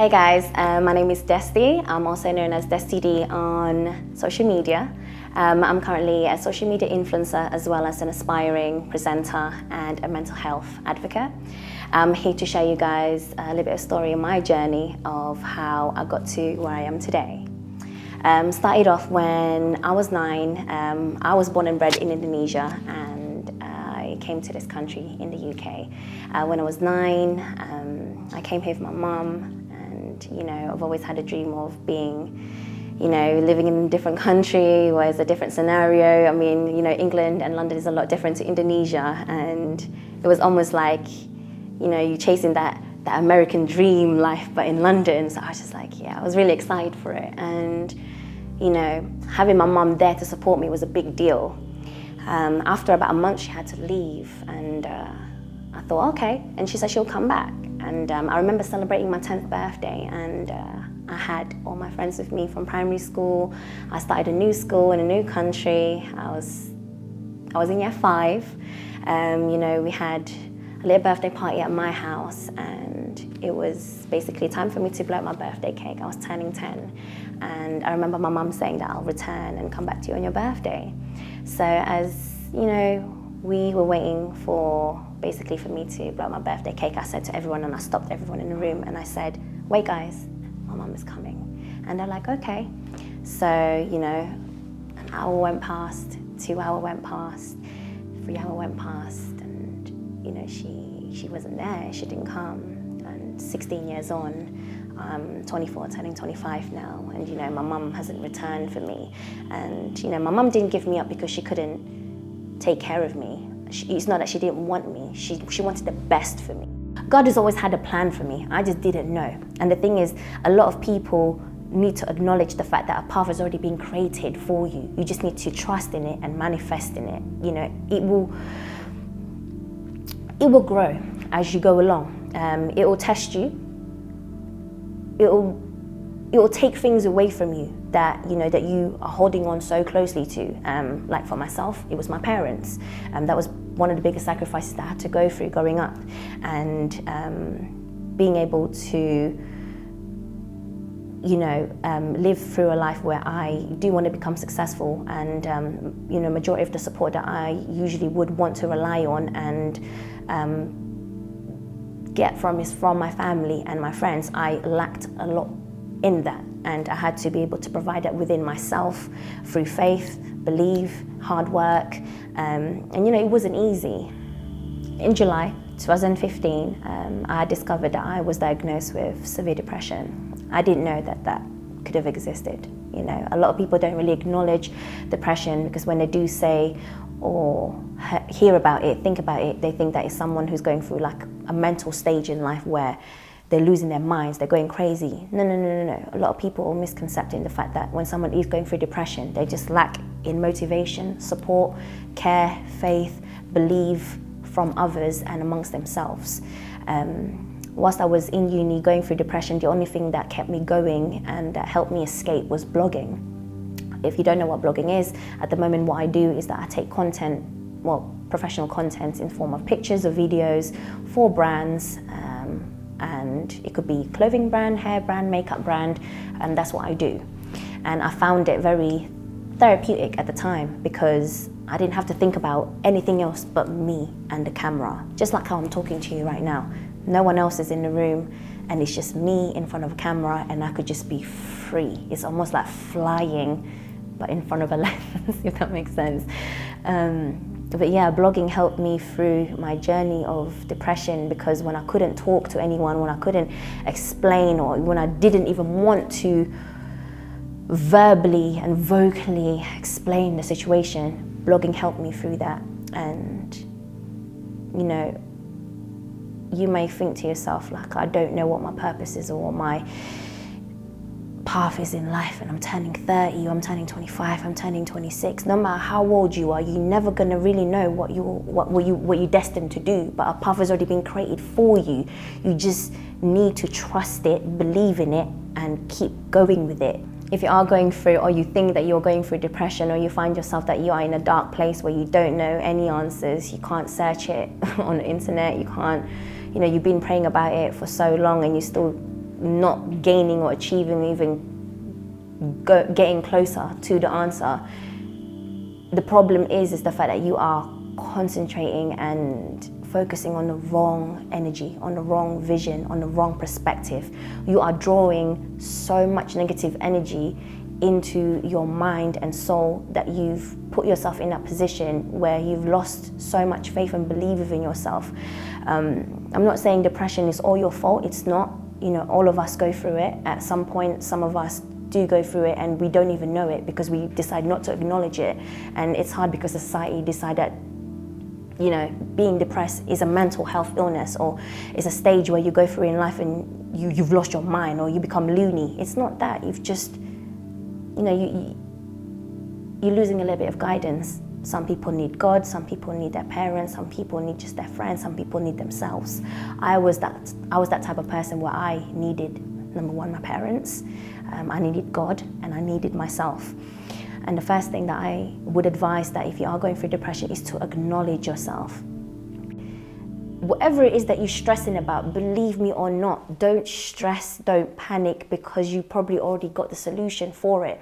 Hey guys, my name is Desthy. I'm also known as Desthy Dee on social media. I'm currently a social media influencer as well as an aspiring presenter and a mental health advocate. I'm here to show you guys a little bit of story in my journey of how I got to where I am today. Started off when I was 9. I was born and bred in Indonesia and I came to this country in the UK. When I was 9, I came here with my mum. You know, I've always had a dream of being, you know, living in a different country where it's a different scenario. I mean, you know, England and London is a lot different to Indonesia, and it was almost like, you know, you're chasing that American dream life, but in London. So I was just like, yeah, I was really excited for it. And, you know, having my mum there to support me was a big deal. After about a month, she had to leave, and I thought, okay. And she said she'll come back. And I remember celebrating my 10th birthday, and I had all my friends with me from primary school. I started a new school in a new country. I was in year 5. You know, we had a little birthday party at my house, and it was basically time for me to blow up my birthday cake. I was turning 10, and I remember my mum saying that I'll return and come back to you on your birthday. So as, you know, we were waiting for basically for me to blow up my birthday cake, I said to everyone, and I stopped everyone in the room, and I said, wait guys, my mum is coming. And they're like, okay. So, you know, an hour went past, 2 hours went past, 3 hours went past, and, you know, she wasn't there, she didn't come. And 16 years on, I'm 24, turning 25 now, and, you know, my mum hasn't returned for me. And, you know, my mum didn't give me up because she couldn't take care of me. It's not that she didn't want me, she wanted the best for me. God has always had a plan for me, I just didn't know. And the thing is, a lot of people need to acknowledge the fact that a path has already been created for you. You just need to trust in it and manifest in it. You know, it will grow as you go along. It will test you. It will take things away from you that, you know, that you are holding on so closely to. Like for myself, it was my parents. That was one of the biggest sacrifices that I had to go through growing up. And being able to, you know, live through a life where I do want to become successful, and, you know, majority of the support that I usually would want to rely on and get from is from my family and my friends. I lacked a lot in that, and I had to be able to provide that within myself through faith, belief, hard work, and you know, it wasn't easy. In July 2015, I discovered that I was diagnosed with severe depression. I didn't know that that could have existed. You know, a lot of people don't really acknowledge depression, because when they do say or hear about it, think about it, they think that it's someone who's going through like a mental stage in life where they're losing their minds, they're going crazy. No. A lot of people are misconcepting the fact that when someone is going through depression, they just lack in motivation, support, care, faith, belief from others and amongst themselves. Whilst I was in uni going through depression, the only thing that kept me going and that helped me escape was blogging. If you don't know what blogging is, at the moment what I do is that I take content, well, professional content in form of pictures or videos for brands, and it could be clothing brand, hair brand, makeup brand, and that's what I do. And I found it very therapeutic at the time, because I didn't have to think about anything else but me and the camera. Just like how I'm talking to you right now. No one else is in the room, and it's just me in front of a camera, and I could just be free. It's almost like flying, but in front of a lens, if that makes sense. But yeah, blogging helped me through my journey of depression, because when I couldn't talk to anyone, when I couldn't explain, or when I didn't even want to verbally and vocally explain the situation, blogging helped me through that. And, you know, you may think to yourself, like, I don't know what my purpose is or what my path is in life, and I'm turning 30, or I'm turning 25, I'm turning 26. No matter how old you are, you're never gonna really know what you're destined to do. But a path has already been created for you. You just need to trust it, believe in it, and keep going with it. If you are going through, or you think that you're going through depression, or you find yourself that you are in a dark place where you don't know any answers, you can't search it on the internet, you can't, you know, you've been praying about it for so long and you still not gaining or achieving, even getting closer to the answer. The problem is the fact that you are concentrating and focusing on the wrong energy, on the wrong vision, on the wrong perspective. You are drawing so much negative energy into your mind and soul that you've put yourself in that position where you've lost so much faith and belief within yourself. I'm not saying depression is all your fault. It's not. You know, all of us go through it at some point. Some of us do go through it and we don't even know it because we decide not to acknowledge it. And it's hard because society decide that, you know, being depressed is a mental health illness, or is a stage where you go through in life and you've lost your mind or you become loony. It's not that. You've just, you know, you're losing a little bit of guidance. Some people need God, some people need their parents, some people need just their friends, some people need themselves. I was that type of person where I needed, number one, my parents, I needed God, and I needed myself. And the first thing that I would advise that if you are going through depression is to acknowledge yourself. Whatever it is that you're stressing about, believe me or not, don't stress, don't panic, because you probably already got the solution for it.